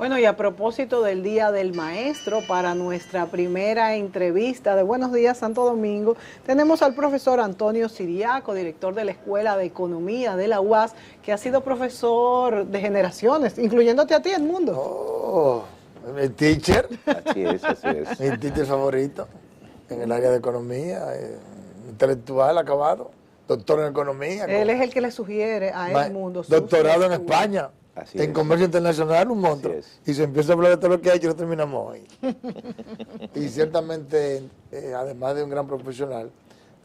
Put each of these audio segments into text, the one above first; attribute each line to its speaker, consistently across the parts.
Speaker 1: Bueno, y a propósito del Día del Maestro, para nuestra primera entrevista de Buenos Días Santo Domingo, tenemos al profesor Antonio Siriaco, director de la Escuela de Economía de la UAS, que ha sido profesor de generaciones, incluyéndote a ti, Edmundo.
Speaker 2: Oh, mi teacher.
Speaker 3: Así es, así es.
Speaker 2: Mi teacher favorito en el área de economía, intelectual acabado, doctor en economía.
Speaker 1: Él es el que le sugiere a Edmundo.
Speaker 2: Doctorado en España.
Speaker 3: Así
Speaker 2: En
Speaker 3: es.
Speaker 2: comercio internacional, un monstruo.
Speaker 3: Así es.
Speaker 2: Y se empieza a hablar de todo lo que ha hecho y lo terminamos hoy. Y ciertamente, además de un gran profesional,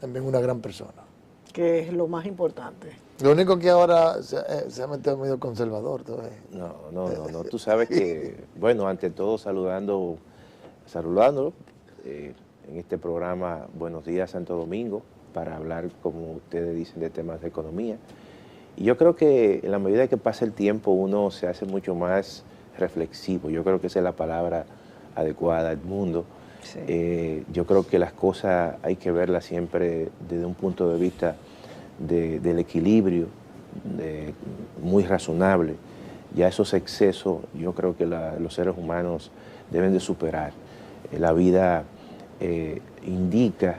Speaker 2: también una gran persona.
Speaker 1: Que es lo más importante.
Speaker 2: Lo único que ahora se ha metido medio conservador todavía.
Speaker 3: No. Tú sabes que, bueno, ante todo saludándolo en este programa Buenos Días Santo Domingo, para hablar, como ustedes dicen, de temas de economía. Y yo creo que en la medida que pasa el tiempo uno se hace mucho más reflexivo. Yo creo que esa es la palabra adecuada, Edmundo. Sí. Yo creo que las cosas hay que verlas siempre desde un punto de vista del equilibrio, muy razonable. Ya esos excesos yo creo que los seres humanos deben de superar. La vida indica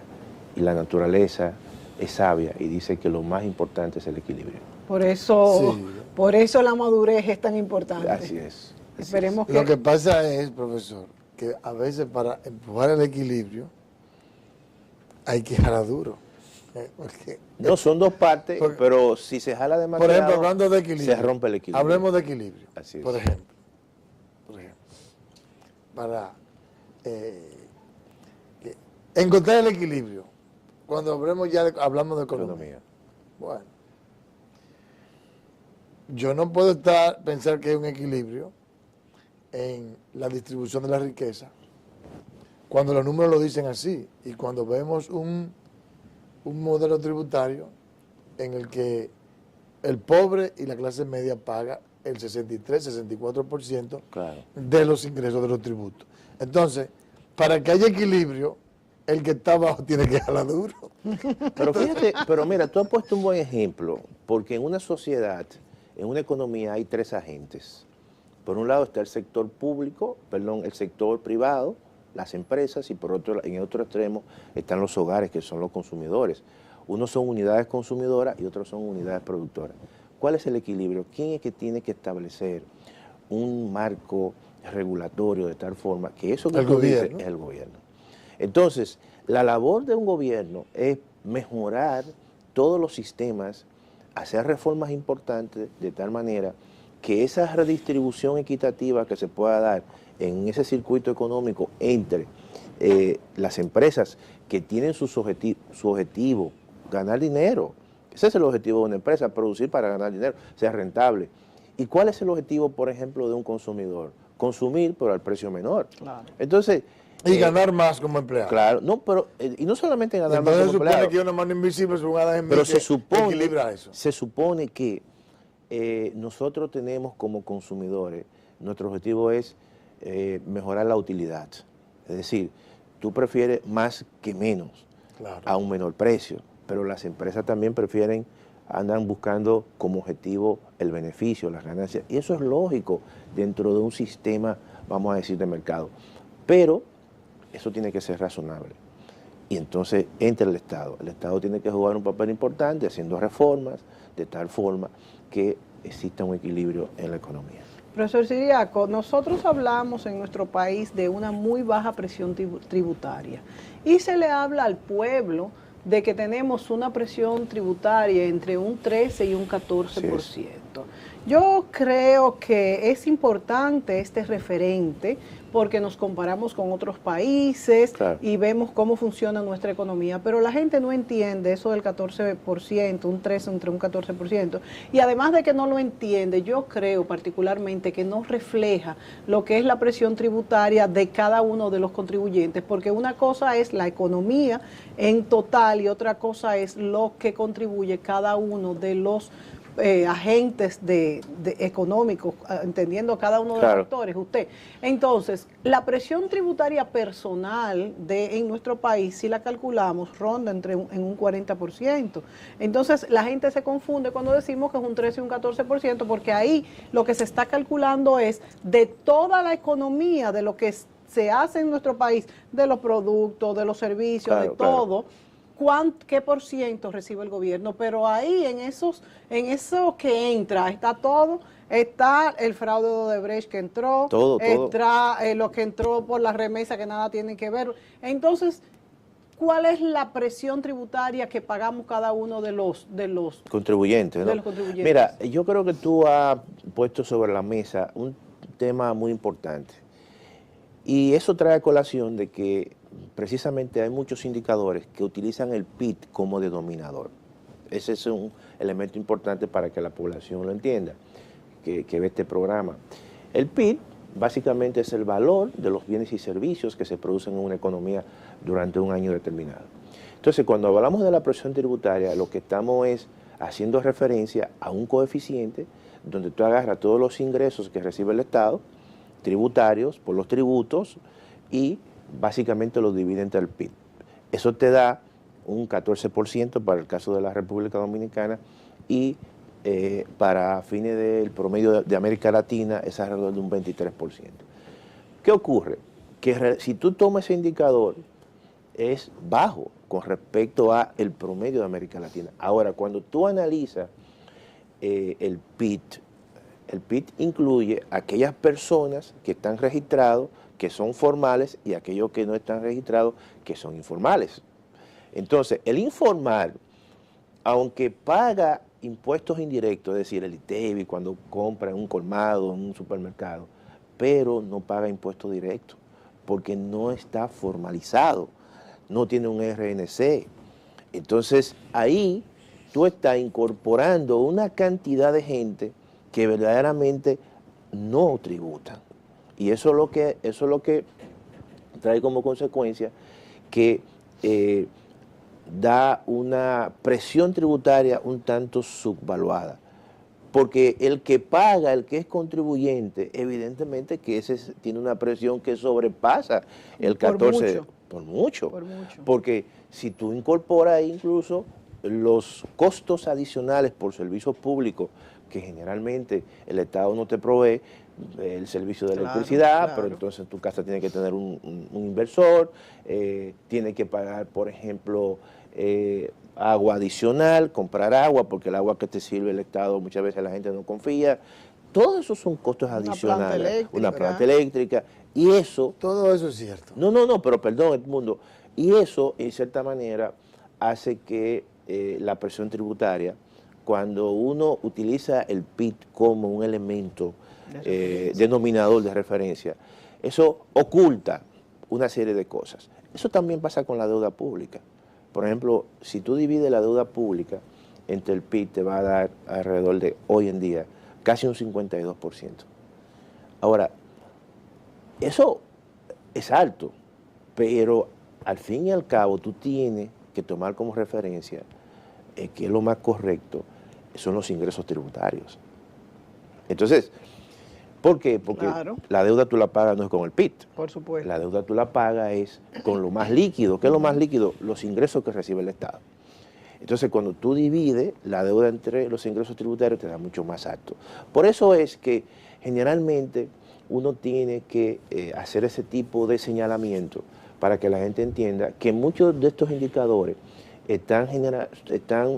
Speaker 3: y la naturaleza es sabia y dice que lo más importante es el equilibrio.
Speaker 1: Por eso la madurez es tan importante.
Speaker 3: Así es.
Speaker 1: Esperemos que...
Speaker 2: Lo que pasa es, profesor, que a veces para empujar el equilibrio hay que jalar duro. Porque,
Speaker 3: no, son dos partes, pero si se jala demasiado,
Speaker 2: por ejemplo, hablando de equilibrio,
Speaker 3: se rompe el equilibrio.
Speaker 2: Hablemos de equilibrio.
Speaker 3: Así es.
Speaker 2: Por ejemplo, para encontrar el equilibrio, cuando hablamos de economía. Bueno, yo no puedo pensar que hay un equilibrio en la distribución de la riqueza cuando los números lo dicen así y cuando vemos un modelo tributario en el que el pobre y la clase media paga el 63-64%
Speaker 3: claro,
Speaker 2: de los ingresos de los tributos. Entonces, para que haya equilibrio, el que está abajo tiene que jalar duro.
Speaker 3: Pero fíjate, pero mira, tú has puesto un buen ejemplo, porque en una sociedad, en una economía hay tres agentes. Por un lado está el sector el sector privado, las empresas, y en el otro extremo están los hogares, que son los consumidores. Unos son unidades consumidoras y otros son unidades productoras. ¿Cuál es el equilibrio? ¿Quién es que tiene que establecer un marco regulatorio de tal forma que eso que tú dices es el gobierno? Entonces, la labor de un gobierno es mejorar todos los sistemas, hacer reformas importantes de tal manera que esa redistribución equitativa que se pueda dar en ese circuito económico entre las empresas que tienen su objetivo, ganar dinero. Ese es el objetivo de una empresa, producir para ganar dinero, ser rentable. ¿Y cuál es el objetivo, por ejemplo, de un consumidor? Consumir, pero al precio menor. Claro. Entonces...
Speaker 2: Y ganar más como empleado.
Speaker 3: Claro, no, pero y no solamente ganar más como empleado.
Speaker 2: Se supone que hay una mano invisible,
Speaker 3: pero se
Speaker 2: equilibra eso.
Speaker 3: Se supone que nosotros tenemos como consumidores, nuestro objetivo es mejorar la utilidad. Es decir, tú prefieres más que menos, claro, a un menor precio, pero las empresas también andan buscando como objetivo el beneficio, las ganancias, y eso es lógico dentro de un sistema, vamos a decir, de mercado. Pero eso tiene que ser razonable. Y entonces entra el Estado. El Estado tiene que jugar un papel importante haciendo reformas de tal forma que exista un equilibrio en la economía.
Speaker 1: Profesor Siriaco, nosotros hablamos en nuestro país de una muy baja presión tributaria y se le habla al pueblo de que tenemos una presión tributaria entre un 13 y un 14%. Sí. Yo creo que es importante este referente porque nos comparamos con otros países, claro, y vemos cómo funciona nuestra economía, pero la gente no entiende eso del 14%, un 13 entre un 14%, y además de que no lo entiende, yo creo particularmente que no refleja lo que es la presión tributaria de cada uno de los contribuyentes, porque una cosa es la economía en total y otra cosa es lo que contribuye cada uno de los agentes económicos, entendiendo cada uno de
Speaker 3: Claro.
Speaker 1: los actores, usted. Entonces, la presión tributaria personal en nuestro país, si la calculamos, ronda en un 40%. Entonces, la gente se confunde cuando decimos que es un 13 y un 14%, porque ahí lo que se está calculando es de toda la economía, de lo que se hace en nuestro país, de los productos, de los servicios,
Speaker 3: Claro,
Speaker 1: de todo. ¿Qué por ciento recibe el gobierno? Pero ahí en eso que entra, está todo, está el fraude de Odebrecht que entró,
Speaker 3: Todo.
Speaker 1: está lo que entró por la remesa que nada tiene que ver. Entonces, ¿cuál es la presión tributaria que pagamos cada uno de los
Speaker 3: Contribuyentes, ¿no?
Speaker 1: de los contribuyentes?
Speaker 3: Mira, yo creo que tú has puesto sobre la mesa un tema muy importante. Y eso trae a colación de que precisamente hay muchos indicadores que utilizan el PIB como denominador. Ese es un elemento importante para que la población lo entienda, que ve este programa. El PIB básicamente es el valor de los bienes y servicios que se producen en una economía durante un año determinado. Entonces, cuando hablamos de la presión tributaria, lo que estamos es haciendo referencia a un coeficiente donde tú agarras todos los ingresos que recibe el Estado, tributarios, por los tributos, y básicamente los divide entre el PIB. Eso te da un 14% para el caso de la República Dominicana y para fines del promedio de América Latina es alrededor de un 23%. ¿Qué ocurre? Que si tú tomas ese indicador es bajo con respecto a el promedio de América Latina. Ahora, cuando tú analizas el PIB incluye aquellas personas que están registrados, que son formales, y aquellos que no están registrados, que son informales. Entonces, el informal, aunque paga impuestos indirectos, es decir, el ITEVI cuando compra en un colmado, en un supermercado, pero no paga impuestos directos, porque no está formalizado, no tiene un RNC. Entonces, ahí tú estás incorporando una cantidad de gente que verdaderamente no tributan. Y eso es lo que trae como consecuencia que da una presión tributaria un tanto subvaluada. Porque el que paga, el que es contribuyente, evidentemente que ese tiene una presión que sobrepasa el 14%. Por mucho. Porque si tú incorporas ahí incluso los costos adicionales por servicios públicos que generalmente el Estado no te provee, el servicio de electricidad, pero entonces tu casa tiene que tener un inversor, tiene que pagar, por ejemplo, agua adicional, comprar agua, porque el agua que te sirve el Estado muchas veces la gente no confía. Todos esos son costos adicionales. Una planta eléctrica. Y eso...
Speaker 2: Todo eso es cierto.
Speaker 3: No, pero perdón, Edmundo. Y eso, en cierta manera, hace que la presión tributaria, cuando uno utiliza el PIB como un elemento denominador de referencia, eso oculta una serie de cosas. Eso también pasa con la deuda pública. Por ejemplo, si tú divides la deuda pública entre el PIB, te va a dar alrededor de, hoy en día, casi un 52%. Ahora, eso es alto, pero al fin y al cabo tú tienes que tomar como referencia que es lo más correcto, son los ingresos tributarios. Entonces, ¿por qué? Porque la deuda tú la pagas no es con el PIB.
Speaker 1: Por supuesto.
Speaker 3: La deuda tú la pagas es con lo más líquido. ¿Qué es lo más líquido? Los ingresos que recibe el Estado. Entonces, cuando tú divides la deuda entre los ingresos tributarios, te da mucho más alto. Por eso es que generalmente uno tiene que hacer ese tipo de señalamiento para que la gente entienda que muchos de estos indicadores están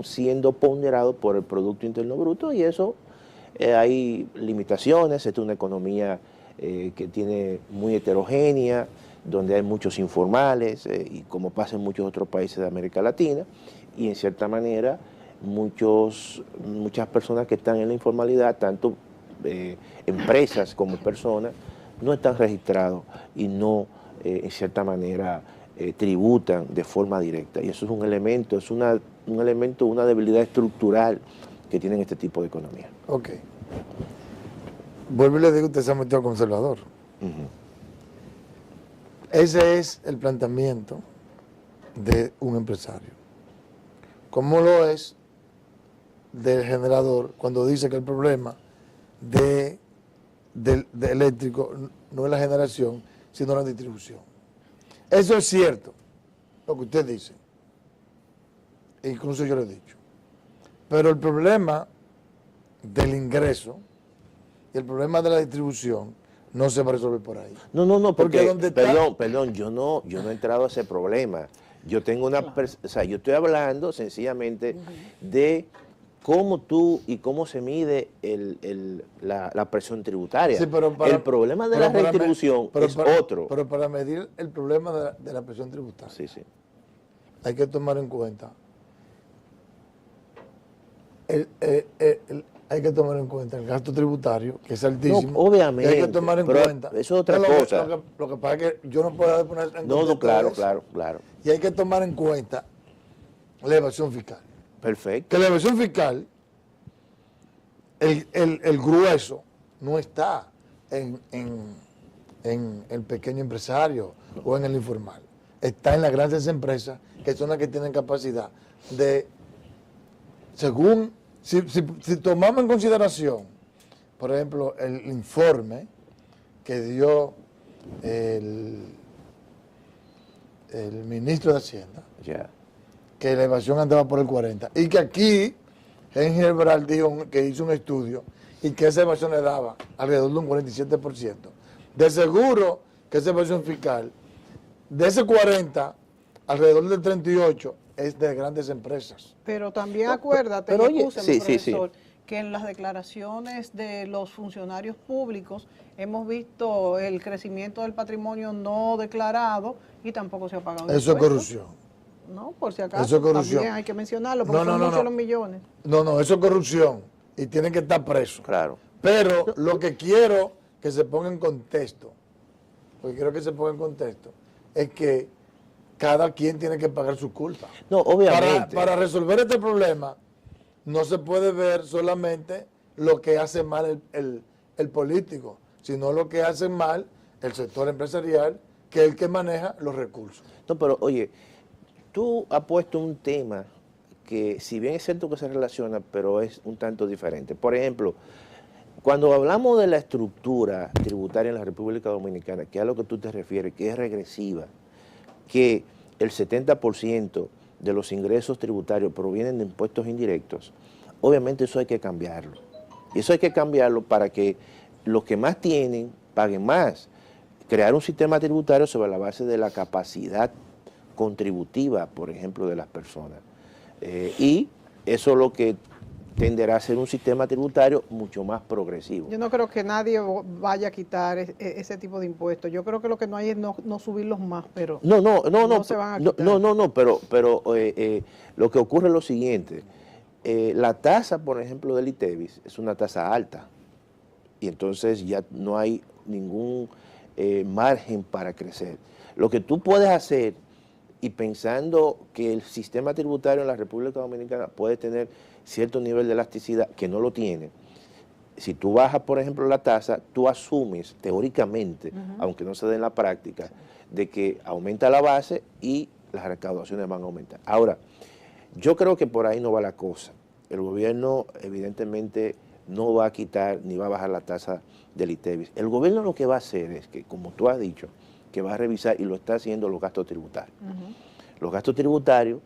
Speaker 3: siendo ponderados por el Producto Interno Bruto, y eso hay limitaciones. Esta es una economía que tiene muy heterogénea, donde hay muchos informales, y como pasa en muchos otros países de América Latina, y en cierta manera muchas personas que están en la informalidad, tanto empresas como personas, no están registrados y no, en cierta manera, tributan de forma directa. Y eso es un elemento, una debilidad estructural que tienen este tipo de economía.
Speaker 2: Ok. Vuelvo y le digo, usted se ha metido conservador. Ese es el planteamiento de un empresario. Como lo es del generador cuando dice que el problema de eléctrico no es la generación, sino la distribución. Eso es cierto, lo que usted dice. Incluso yo lo he dicho. Pero el problema del ingreso y el problema de la distribución no se va a resolver por ahí.
Speaker 3: No, porque
Speaker 2: donde
Speaker 3: perdón, yo no he entrado a ese problema. Yo tengo o sea, yo estoy hablando sencillamente de cómo tú y cómo se mide la presión tributaria.
Speaker 2: Sí,
Speaker 3: el problema de la redistribución es otro.
Speaker 2: Pero para medir el problema de la presión tributaria,
Speaker 3: Sí, sí.
Speaker 2: hay que tomar en cuenta hay que tomar en cuenta el gasto tributario, que es altísimo.
Speaker 3: No, obviamente.
Speaker 2: Y hay que tomar en cuenta.
Speaker 3: Eso es otra cosa.
Speaker 2: Lo que pasa es que yo no puedo poner en
Speaker 3: No, claro.
Speaker 2: Y hay que tomar en cuenta la evasión fiscal.
Speaker 3: Perfecto.
Speaker 2: Que la evasión fiscal, el grueso, no está en el pequeño empresario o en el informal. Está en las grandes empresas, que son las que tienen capacidad de, según, si tomamos en consideración, por ejemplo, el informe que dio el ministro de Hacienda, que la evasión andaba por el 40%, y que aquí Henry Herbral dijo que hizo un estudio y que esa evasión le daba alrededor de un 47%. De seguro que esa evasión fiscal, de ese 40%, alrededor del 38% es de grandes empresas.
Speaker 1: Pero también acuérdate,
Speaker 3: pero oye,
Speaker 1: profesor, que en las declaraciones de los funcionarios públicos hemos visto el crecimiento del patrimonio no declarado y tampoco se ha pagado
Speaker 2: Eso es corrupción.
Speaker 1: No, por si acaso,
Speaker 2: eso es corrupción.
Speaker 1: también hay que mencionarlo, porque son muchos los millones.
Speaker 2: No, eso es corrupción y tienen que estar presos.
Speaker 3: Claro.
Speaker 2: Pero lo que quiero que se ponga en contexto, es que cada quien tiene que pagar su culpa.
Speaker 3: No, obviamente.
Speaker 2: Para resolver este problema, no se puede ver solamente lo que hace mal el político, sino lo que hace mal el sector empresarial, que es el que maneja los recursos.
Speaker 3: No, pero oye, tú has puesto un tema que, si bien es cierto que se relaciona, pero es un tanto diferente. Por ejemplo, cuando hablamos de la estructura tributaria en la República Dominicana, que es a lo que tú te refieres, que es regresiva, que el 70% de los ingresos tributarios provienen de impuestos indirectos, obviamente eso hay que cambiarlo. Y eso hay que cambiarlo para que los que más tienen paguen más. Crear un sistema tributario sobre la base de la capacidad contributiva, por ejemplo, de las personas. Y eso es lo que tenderá a ser un sistema tributario mucho más progresivo.
Speaker 1: Yo no creo que nadie vaya a quitar ese tipo de impuestos. Yo creo que lo que no hay es no subirlos más, pero
Speaker 3: no
Speaker 1: se van a quitar.
Speaker 3: Pero lo que ocurre es lo siguiente. La tasa, por ejemplo, del ITEVIS es una tasa alta y entonces ya no hay ningún margen para crecer. Lo que tú puedes hacer, y pensando que el sistema tributario en la República Dominicana puede tener cierto nivel de elasticidad, que no lo tiene, si tú bajas, por ejemplo, la tasa, tú asumes teóricamente, aunque no se dé en la práctica, de que aumenta la base y las recaudaciones van a aumentar. Ahora, yo creo que por ahí no va la cosa. El gobierno evidentemente no va a quitar ni va a bajar la tasa del ITEVIS. El gobierno lo que va a hacer es que, como tú has dicho, que va a revisar, y lo está haciendo, los gastos tributarios. Los gastos tributarios,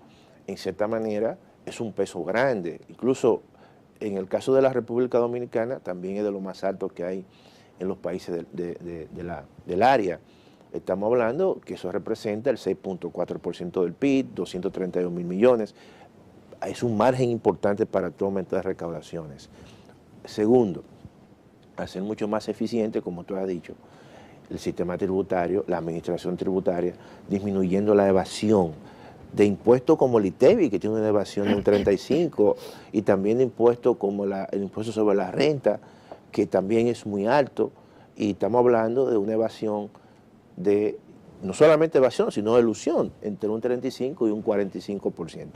Speaker 3: en cierta manera, es un peso grande. Incluso en el caso de la República Dominicana, también es de lo más alto que hay en los países del área. Estamos hablando que eso representa el 6.4% del PIB, 232 mil millones. Es un margen importante para tú aumentar recaudaciones. Segundo, hacer mucho más eficiente, como tú has dicho, el sistema tributario, la administración tributaria, disminuyendo la evasión de impuestos como el ITEVIS, que tiene una evasión de un 35%, y también de impuestos como el impuesto sobre la renta, que también es muy alto, y estamos hablando de una evasión de, no solamente evasión, sino elusión, entre un 35% y un 45%.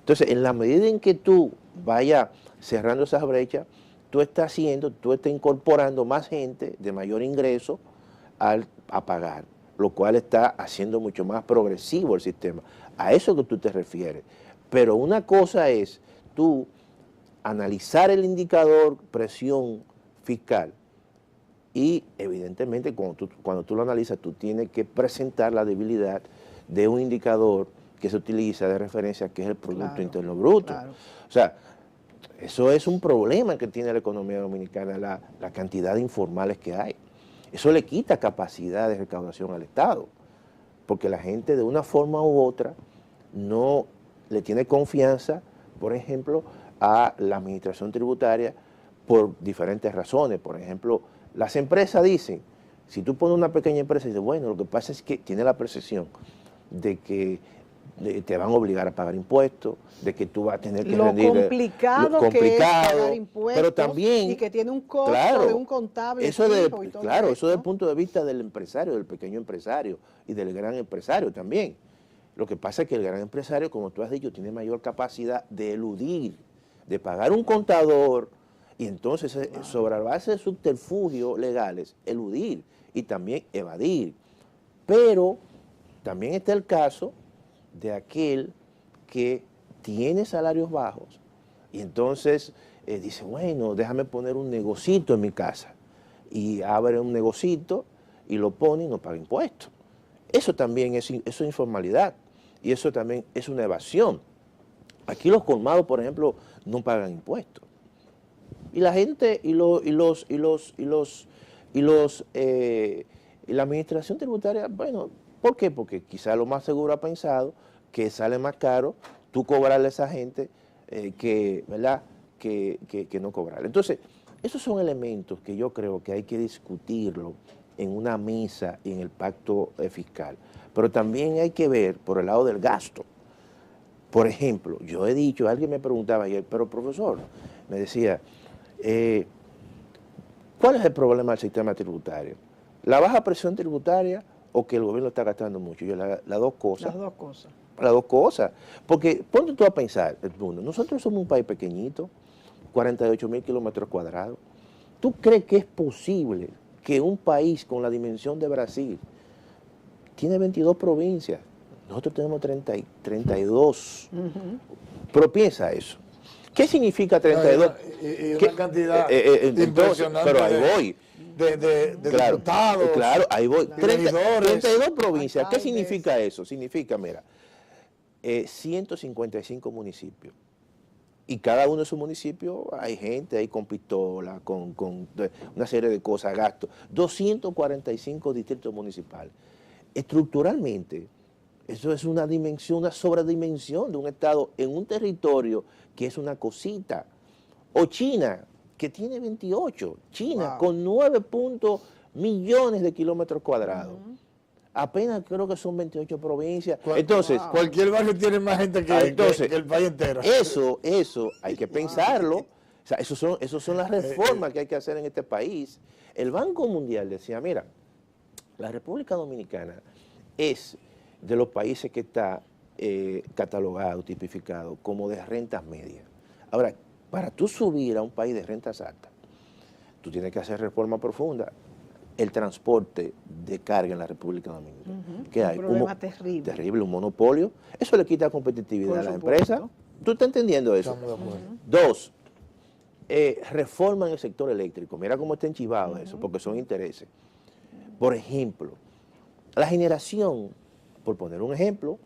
Speaker 3: Entonces, en la medida en que tú vayas cerrando esas brechas, tú estás incorporando más gente de mayor ingreso a pagar, lo cual está haciendo mucho más progresivo el sistema. A eso que tú te refieres. Pero una cosa es tú analizar el indicador presión fiscal y evidentemente cuando tú lo analizas tú tienes que presentar la debilidad de un indicador que se utiliza de referencia que es el Producto Interno Bruto.
Speaker 1: Claro.
Speaker 3: O sea, eso es un problema que tiene la economía dominicana, la cantidad de informales que hay. Eso le quita capacidad de recaudación al Estado, porque la gente de una forma u otra no le tiene confianza, por ejemplo, a la administración tributaria por diferentes razones. Por ejemplo, las empresas dicen, si tú pones una pequeña empresa y dices, bueno, lo que pasa es que tiene la percepción de que te van a obligar a pagar impuestos, de que tú vas a tener que rendir
Speaker 1: lo complicado que es pagar impuestos,
Speaker 3: pero también,
Speaker 1: y que tiene un costo
Speaker 3: claro,
Speaker 1: de un contable
Speaker 3: eso
Speaker 1: fijo y todo
Speaker 3: claro,
Speaker 1: esto.
Speaker 3: eso desde el punto de vista del empresario, del pequeño empresario y del gran empresario también. Lo que pasa es que el gran empresario, como tú has dicho, tiene mayor capacidad de eludir, de pagar un contador y entonces sobre la base de subterfugios legales, eludir y también evadir. Pero también está el caso de aquel que tiene salarios bajos y entonces dice, bueno, déjame poner un negocito en mi casa y abre un negocito y lo pone y no paga impuestos. Eso también es informalidad y eso también es una evasión. Aquí los colmados, por ejemplo, no pagan impuestos. Y la gente y la administración tributaria, bueno, ¿por qué? Porque quizá lo más seguro ha pensado que sale más caro tú cobrarle a esa gente ¿verdad? que no cobrarle. Entonces, esos son elementos que yo creo que hay que discutirlo en una mesa y en el pacto fiscal. Pero también hay que ver por el lado del gasto. Por ejemplo, yo he dicho, alguien me preguntaba ayer, pero profesor, me decía, ¿cuál es el problema del sistema tributario? ¿La baja presión tributaria o que el gobierno está gastando mucho? Yo, las dos cosas.
Speaker 1: Las dos cosas.
Speaker 3: Las dos cosas. Porque ponte tú a pensar, nosotros somos un país pequeñito, 48.000 kilómetros cuadrados. ¿Tú crees que es posible que un país con la dimensión de Brasil tiene 22 provincias? Nosotros tenemos 32. Pero piensa eso. ¿Qué significa 32?
Speaker 2: Y una cantidad impresionante.
Speaker 3: Pero ahí voy.
Speaker 2: De
Speaker 3: Claro,
Speaker 2: diputados.
Speaker 3: Claro, ahí voy.
Speaker 2: de regidores.
Speaker 3: 32 provincias. ¿Qué
Speaker 1: Alcaldes.
Speaker 3: significa eso? Significa, mira, 155 municipios. Y cada uno de esos municipios hay gente ahí con pistola, con una serie de cosas, gastos. 245 distritos municipales. Estructuralmente, eso es una dimensión, una sobredimensión de un Estado en un territorio que es una cosita. O China, que tiene 28. China, con 9 millones de kilómetros cuadrados. Apenas creo que son 28 provincias. Entonces,
Speaker 2: cualquier barrio tiene más gente que el país entero.
Speaker 3: Eso hay que pensarlo. O sea, esos son las reformas que hay que hacer en este país. El Banco Mundial decía, mira, la República Dominicana es de los países que está catalogado, tipificado como de rentas medias. Ahora, para tú subir a un país de rentas altas, tú tienes que hacer reforma profunda. El transporte de carga en la República Dominicana. ¿Qué hay?
Speaker 1: Un problema terrible.
Speaker 3: Terrible, un monopolio. Eso le quita competitividad a las empresas. ¿Tú estás entendiendo eso?
Speaker 2: Estamos de acuerdo.
Speaker 3: Dos, reforma en el sector eléctrico. Mira cómo está enchivado eso, porque son intereses. Por ejemplo, la generación, por poner un ejemplo,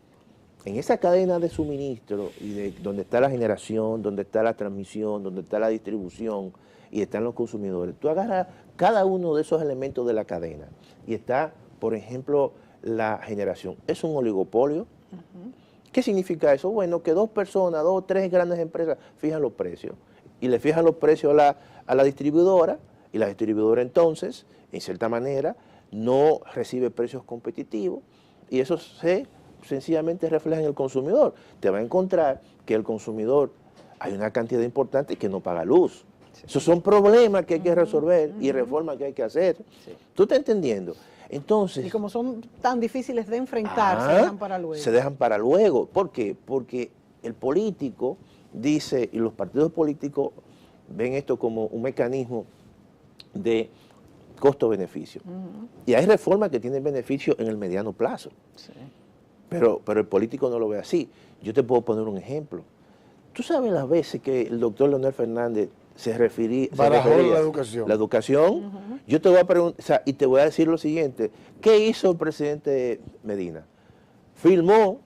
Speaker 3: en esa cadena de suministro y de donde está la generación, donde está la transmisión, donde está la distribución y están los consumidores, tú agarras cada uno de esos elementos de la cadena y está, por ejemplo, la generación. Es un oligopolio. ¿Qué significa eso? Bueno, que dos personas, 2 o 3 grandes empresas fijan los precios y le fijan los precios a la distribuidora y la distribuidora entonces, en cierta manera, no recibe precios competitivos y eso sencillamente refleja en el consumidor. Te va a encontrar que el consumidor, hay una cantidad importante que no paga luz. Esos son problemas que hay que resolver y reformas que hay que hacer. ¿Tú estás entendiendo? Entonces,
Speaker 1: y como son tan difíciles de enfrentar, se dejan para luego.
Speaker 3: Se dejan para luego. ¿Por qué? Porque el político dice, y los partidos políticos ven esto como un mecanismo de costo-beneficio. Y hay reformas que tienen beneficio en el mediano plazo. Sí. Pero el político no lo ve así. Yo te puedo poner un ejemplo. Tú sabes las veces que el doctor Leonel Fernández se refería
Speaker 2: Barajó la educación.
Speaker 3: La educación. Yo te voy a preguntar, o sea, y te voy a decir lo siguiente. ¿Qué hizo el presidente Medina? Firmó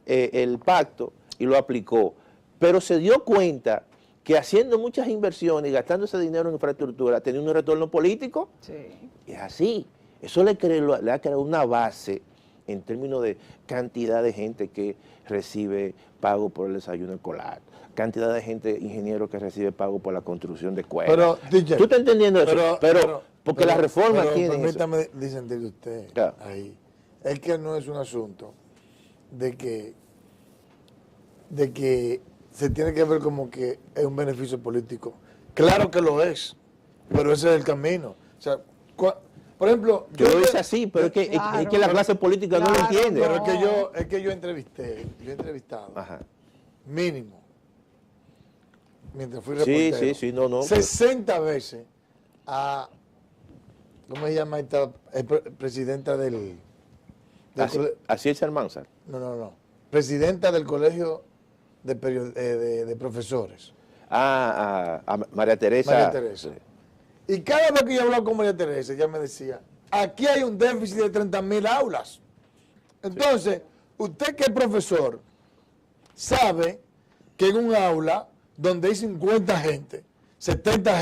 Speaker 3: el pacto y lo aplicó, pero se dio cuenta que haciendo muchas inversiones y gastando ese dinero en infraestructura tenía un retorno político.
Speaker 1: Sí.
Speaker 3: Y es así. Eso le ha creado una base en términos de cantidad de gente que recibe pago por el desayuno escolar, cantidad de gente, ingeniero, que recibe pago por la construcción de escuelas.
Speaker 2: Pero, DJ,
Speaker 3: ¿tú estás entendiendo eso? Porque la reforma tiene
Speaker 2: permítame
Speaker 3: eso.
Speaker 2: disentir usted
Speaker 3: Claro.
Speaker 2: ahí. Es que no es un asunto de que se tiene que ver como que es un beneficio político. Claro que lo es, pero ese es el camino. O sea, por ejemplo,
Speaker 3: Yo lo hice así, pero es que la clase política no lo entiende.
Speaker 2: Pero es que yo he entrevistado,
Speaker 3: Ajá.
Speaker 2: mínimo, mientras fui
Speaker 3: Sí,
Speaker 2: reportero,
Speaker 3: sí, no.
Speaker 2: 60 veces a, ¿cómo se llama esta presidenta del
Speaker 3: Así es Almanzar.
Speaker 2: No. Presidenta del colegio de profesores.
Speaker 3: A María Teresa.
Speaker 2: María Teresa. Y cada vez que yo hablaba con María Teresa, ella me decía, aquí hay un déficit de 30,000 aulas. Entonces, usted que es profesor, sabe que en un aula donde hay 50 gente, 70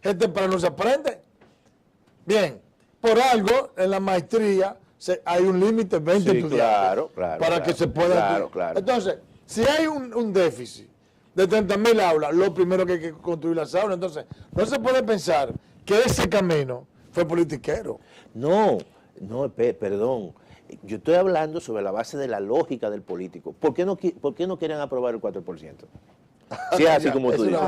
Speaker 2: gente para no se aprende. Bien, por algo en la maestría hay un límite, 20 estudiantes, para que se pueda...
Speaker 3: Claro.
Speaker 2: Entonces, si hay un déficit de 30,000 aulas, lo primero que hay que construir las aulas. Entonces, no se puede pensar que ese camino fue politiquero.
Speaker 3: No, perdón. Yo estoy hablando sobre la base de la lógica del político. ¿Por qué no quieren aprobar el 4%? Si es así como tú dices.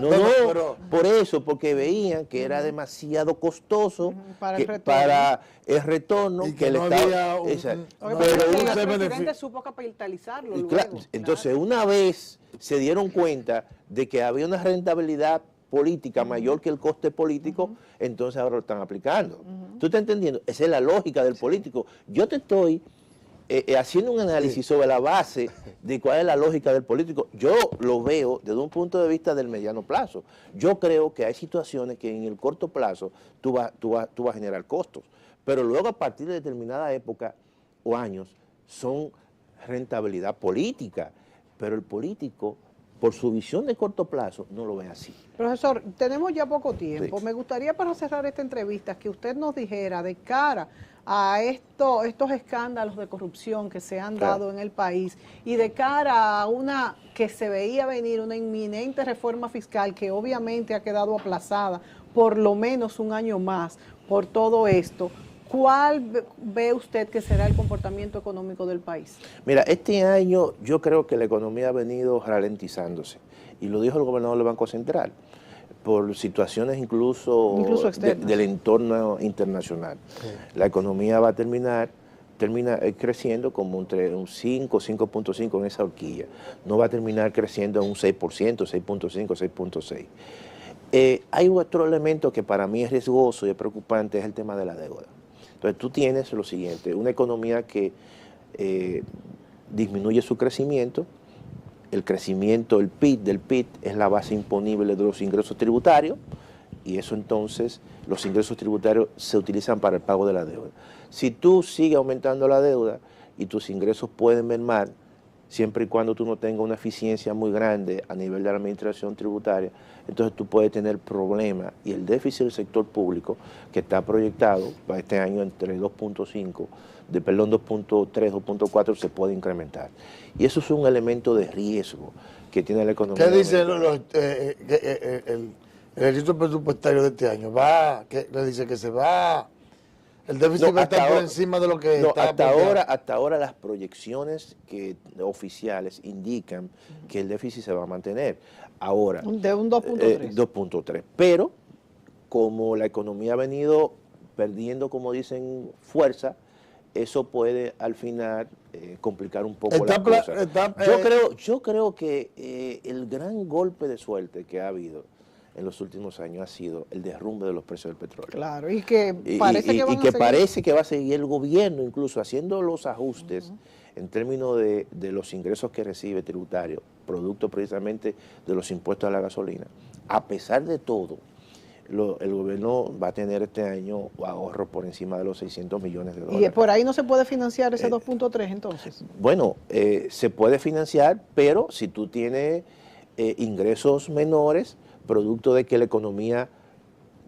Speaker 2: Pero
Speaker 3: por eso, porque veían que era demasiado costoso
Speaker 1: para
Speaker 3: el retorno
Speaker 2: y que
Speaker 3: el
Speaker 2: no
Speaker 3: Estado...
Speaker 1: Pero
Speaker 2: un
Speaker 1: el presidente supo capitalizarlo luego.
Speaker 3: Entonces, una vez se dieron cuenta de que había una rentabilidad política mayor que el coste político, entonces ahora lo están aplicando. ¿Tú estás entendiendo? Esa es la lógica del político. Yo te estoy haciendo un análisis sobre la base de cuál es la lógica del político. Yo lo veo desde un punto de vista del mediano plazo. Yo creo que hay situaciones que en el corto plazo tú vas a generar costos, pero luego a partir de determinada época o años son rentabilidad política, pero el político, por su visión de corto plazo, no lo ve así.
Speaker 1: Profesor, tenemos ya poco tiempo.
Speaker 3: Sí.
Speaker 1: Me gustaría, para cerrar esta entrevista, que usted nos dijera, de cara a estos escándalos de corrupción que se han dado en el país y de cara a una que se veía venir, una inminente reforma fiscal que obviamente ha quedado aplazada por lo menos un año más por todo esto, ¿cuál ve usted que será el comportamiento económico del país?
Speaker 3: Mira, este año yo creo que la economía ha venido ralentizándose, y lo dijo el gobernador del Banco Central, por situaciones incluso del entorno internacional. Sí. La economía va a termina creciendo como entre un 5, 5.5 en esa horquilla. No va a terminar creciendo en un 6%, 6.5, 6.6. Hay otro elemento que para mí es riesgoso y es preocupante, es el tema de la deuda. Entonces tú tienes lo siguiente, una economía que disminuye su crecimiento. El crecimiento, el PIB es la base imponible de los ingresos tributarios, y eso entonces, los ingresos tributarios se utilizan para el pago de la deuda. Si tú sigues aumentando la deuda y tus ingresos pueden mermar, siempre y cuando tú no tengas una eficiencia muy grande a nivel de la administración tributaria, entonces tú puedes tener problemas, y el déficit del sector público, que está proyectado para este año entre 2.3, 2.4, se puede incrementar. Y eso es un elemento de riesgo que tiene la economía.
Speaker 2: ¿Qué dice el ejercicio presupuestario de este año? ¿Qué le dice que se va? El déficit va a estar por encima de lo que está.
Speaker 3: Hasta ahora las proyecciones oficiales indican que el déficit se va a mantener. Ahora,
Speaker 1: de un 2.3.
Speaker 3: 2.3. Pero como la economía ha venido perdiendo, como dicen, fuerza, eso puede al final complicar un poco las cosas. Yo creo que el gran golpe de suerte que ha habido en los últimos años ha sido el derrumbe de los precios del petróleo.
Speaker 1: Claro, y que parece que
Speaker 3: parece que va a seguir el gobierno incluso haciendo los ajustes en términos de los ingresos que recibe tributario, producto precisamente de los impuestos a la gasolina, a pesar de todo, el gobierno va a tener este año ahorro por encima de los 600 millones de dólares.
Speaker 1: ¿Y por ahí no se puede financiar ese 2.3 entonces?
Speaker 3: Bueno, se puede financiar, pero si tú tienes ingresos menores, producto de que la economía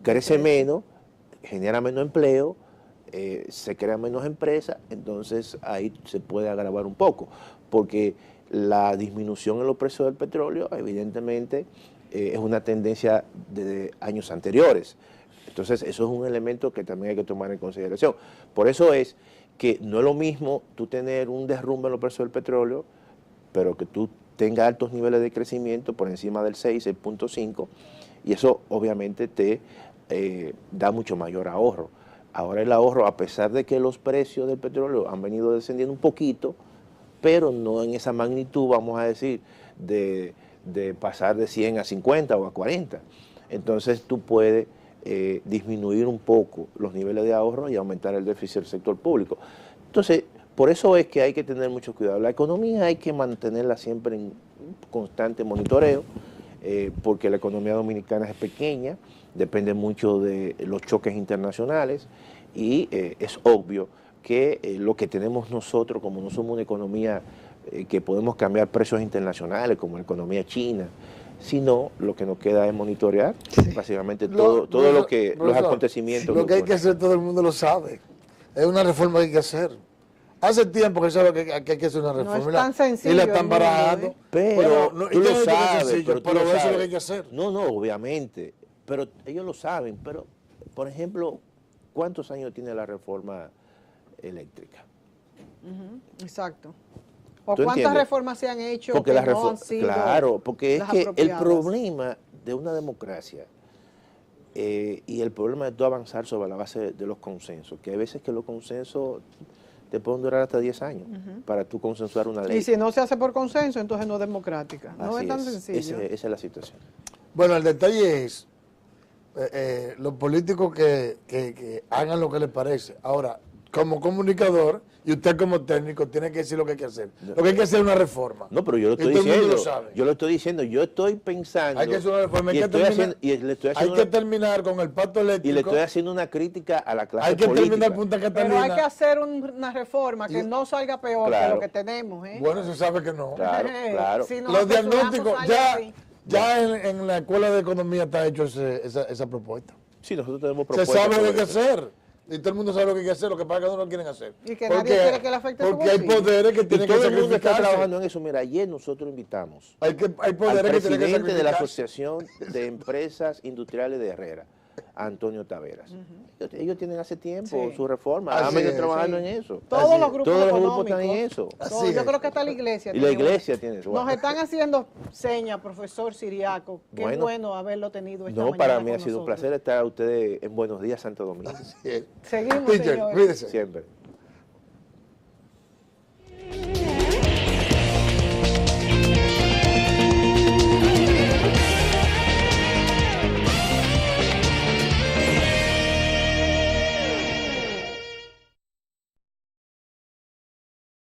Speaker 3: crece menos, genera menos empleo, se crean menos empresas, entonces ahí se puede agravar un poco, porque la disminución en los precios del petróleo evidentemente es una tendencia de años anteriores. Entonces eso es un elemento que también hay que tomar en consideración. Por eso es que no es lo mismo tú tener un derrumbe en los precios del petróleo, pero que tú tengas altos niveles de crecimiento por encima del 6, 6.5, y eso obviamente te da mucho mayor ahorro. Ahora el ahorro, a pesar de que los precios del petróleo han venido descendiendo un poquito, pero no en esa magnitud, vamos a decir, de pasar de 100 a 50 o a 40. Entonces tú puedes disminuir un poco los niveles de ahorro y aumentar el déficit del sector público. Entonces, por eso es que hay que tener mucho cuidado. La economía hay que mantenerla siempre en constante monitoreo, porque la economía dominicana es pequeña, depende mucho de los choques internacionales y es obvio que lo que tenemos nosotros, como no somos una economía que podemos cambiar precios internacionales como la economía china, sino lo que nos queda es monitorear básicamente todo lo que los acontecimientos.
Speaker 2: Lo que hay que hacer todo el mundo lo sabe. Es una reforma que hay que hacer. Hace tiempo que sabe que hay que hacer una reforma.
Speaker 1: No es tan sencillo.
Speaker 2: Y la están barajando.
Speaker 3: Pero
Speaker 2: tú lo sabes,
Speaker 3: pero
Speaker 2: eso es lo que hay que hacer.
Speaker 3: No, obviamente. Pero ellos lo saben. Pero, por ejemplo, ¿cuántos años tiene la reforma eléctrica?
Speaker 1: Exacto. ¿O cuántas reformas se han hecho
Speaker 3: porque
Speaker 1: que no han sido
Speaker 3: Claro, porque es que el
Speaker 1: apropiadas?
Speaker 3: problema de una democracia y el problema de tú avanzar sobre la base de los consensos, que hay veces que los consensos te pueden durar hasta 10 años para tú consensuar una ley.
Speaker 1: Y si no se hace por consenso, entonces no es democrática. No
Speaker 3: Así
Speaker 1: es tan sencillo.
Speaker 3: Esa es la situación.
Speaker 2: Bueno, el detalle es los políticos que hagan lo que les parece. Ahora, como comunicador y usted como técnico tiene que decir lo que hay que hacer. Lo que hay que hacer es una reforma.
Speaker 3: No, pero yo lo estoy diciendo. Yo lo estoy diciendo. Yo estoy pensando.
Speaker 2: Hay que hacer una reforma. Hay que terminar con el pacto eléctrico.
Speaker 3: Y le estoy haciendo una crítica a la clase
Speaker 2: política. Hay que terminar Punta Catalina.
Speaker 1: Pero hay que hacer una reforma que no salga peor que lo que tenemos.
Speaker 2: Bueno, se sabe que no.
Speaker 3: Claro.
Speaker 1: Si
Speaker 2: los diagnósticos, ya en la Escuela de Economía está hecho esa propuesta.
Speaker 3: Sí, nosotros tenemos propuestas.
Speaker 2: Se sabe lo que hay que hacer. Y todo el mundo sabe lo que hay que hacer, lo que pasa es que no lo quieren hacer.
Speaker 1: Y que nadie quiere que le afecte su bolsillo.
Speaker 2: Porque hay poderes que tienen que sacrificarse.
Speaker 3: Todo el mundo está trabajando en eso. Mira, ayer nosotros invitamos
Speaker 2: hay poderes
Speaker 3: al
Speaker 2: que tienen que
Speaker 3: presidente de la
Speaker 2: sacrificarse.
Speaker 3: Asociación de Empresas Industriales de Herrera, Antonio Taveras. Ellos tienen hace tiempo su reforma, han venido trabajando en eso.
Speaker 1: Todos los grupos
Speaker 3: están en eso.
Speaker 1: Yo creo que hasta la iglesia.
Speaker 3: Y la iglesia tiene eso.
Speaker 1: Nos están haciendo señas, profesor Siriaco. Qué bueno haberlo tenido esta mañana.
Speaker 3: No, para mí ha sido un placer estar a ustedes en Buenos Días, Santo Domingo.
Speaker 1: Seguimos,
Speaker 2: Teacher,
Speaker 1: señor.
Speaker 2: cuídese.
Speaker 3: Siempre.